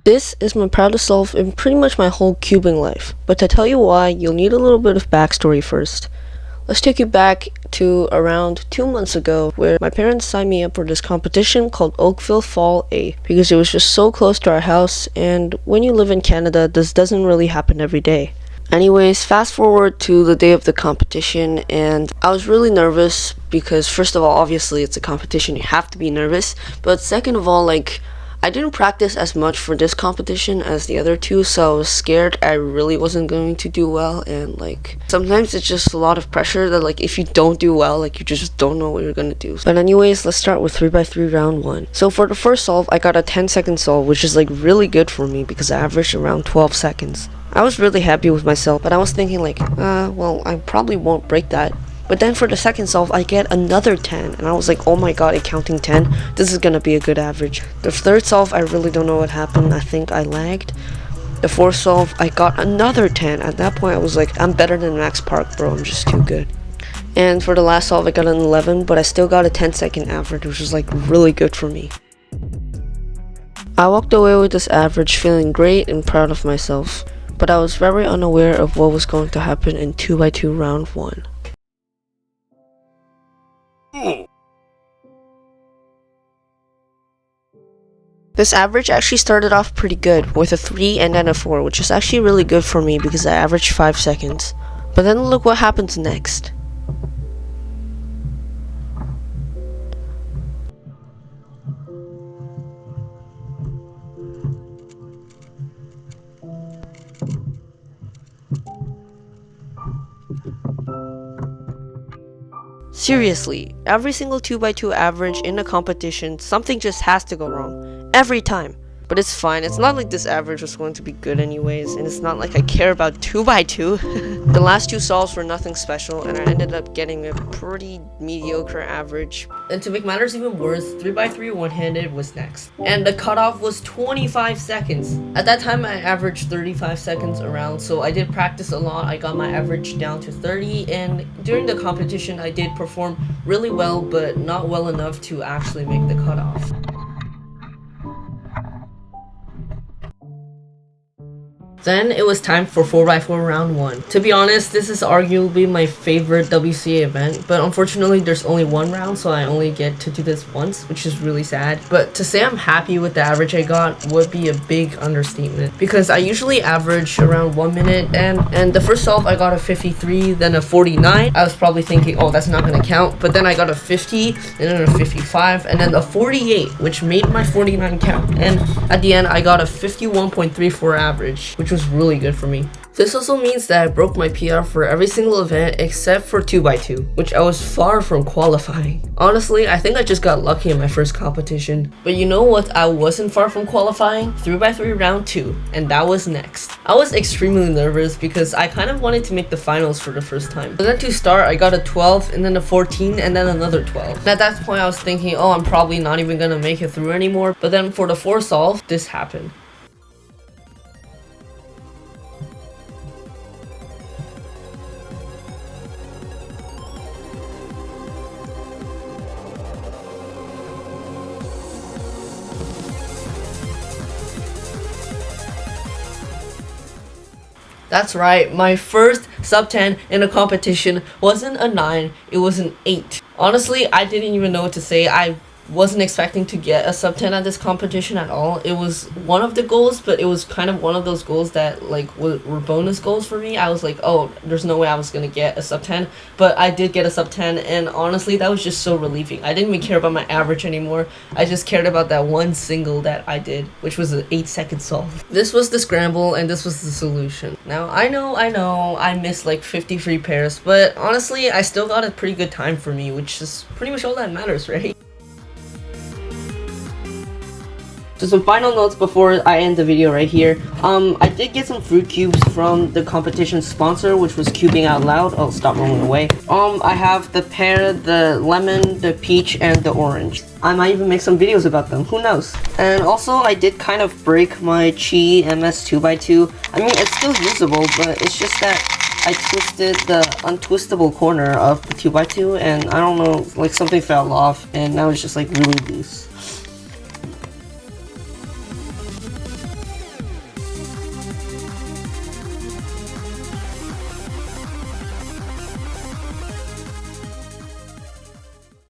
This is my proudest self in pretty much my whole cubing life, but to tell you why, you'll need a little bit of backstory first. Let's take you back to around 2 months ago where my parents signed me up for this competition called Oakville Fall A because it was just so close to our house, and when you live in Canada, this doesn't really happen every day. Anyways, fast forward to the day of the competition, and I was really nervous because first of all, obviously it's a competition, you have to be nervous, but second of all, I didn't practice as much for this competition as the other two, so I was scared I really wasn't going to do well, and sometimes it's just a lot of pressure that if you don't do well, you just don't know what you're gonna do. But anyways, let's start with 3x3 round 1. So for the first solve, I got a 10-second solve, which is really good for me because I averaged around 12 seconds. I was really happy with myself, but I was thinking well, I probably won't break that. But then for the second solve, I get another 10, and I was like, oh my god, counting 10, this is gonna be a good average. The third solve, I really don't know what happened, I think I lagged. The fourth solve, I got another 10. At that point, I was like, I'm better than Max Park, bro, I'm just too good. And for the last solve, I got an 11, but I still got a 10-second average, which was really good for me. I walked away with this average feeling great and proud of myself, but I was very unaware of what was going to happen in 2x2 round 1. This average actually started off pretty good with a 3 and then a 4, which is actually really good for me because I averaged 5 seconds. But then look what happens next. Seriously, every single 2x2 average in a competition, something just has to go wrong. Every time. But it's fine, it's not like this average was going to be good anyways, and it's not like I care about 2x2. The last two solves were nothing special, and I ended up getting a pretty mediocre average. And to make matters even worse, 3x3 one-handed was next. And the cutoff was 25 seconds. At that time, I averaged 35 seconds around, so I did practice a lot. I got my average down to 30, and during the competition, I did perform really well, but not well enough to actually make the cutoff. Then it was time for 4x4 round 1. To be honest, this is arguably my favorite WCA event, but unfortunately there's only one round, so I only get to do this once, which is really sad. But to say I'm happy with the average I got would be a big understatement, because I usually average around 1 minute, and the first solve I got a 53, then a 49. I was probably thinking, oh, that's not gonna count, but then I got a 50, and then a 55, and then a 48, which made my 49 count. And at the end, I got a 51.34 average, which was really good for me. This also means that I broke my PR for every single event except for 2x2, which I was far from qualifying. Honestly, I think I just got lucky in my first competition. But you know what I wasn't far from qualifying? 3x3 round 2, and that was next. I was extremely nervous because I kind of wanted to make the finals for the first time. But then to start, I got a 12, and then a 14, and then another 12. And at that point, I was thinking, oh, I'm probably not even gonna make it through anymore. But then for the 4th solve, this happened. That's right, my first sub 10 in a competition wasn't a 9, it was an 8. Honestly, I didn't even know what to say. I wasn't expecting to get a sub 10 at this competition at all. It was one of the goals, but it was kind of one of those goals that were bonus goals for me. I was like, oh, there's no way I was gonna get a sub 10, but I did get a sub 10, and honestly that was just so relieving. I didn't even care about my average anymore. I just cared about that one single that I did, which was an 8-second solve. This was the scramble, and this was the solution. Now I know I missed 50 free pairs, but honestly I still got a pretty good time for me, which is pretty much all that matters, right? So some final notes before I end the video right here. I did get some fruit cubes from the competition sponsor, which was Cubing Out Loud. I'll stop rolling away. I have the pear, the lemon, the peach, and the orange. I might even make some videos about them, who knows. And also, I did kind of break my Chi MS 2x2. I mean, it's still usable, but it's just that I twisted the untwistable corner of the 2x2, and I don't know, something fell off, and now it's just really loose.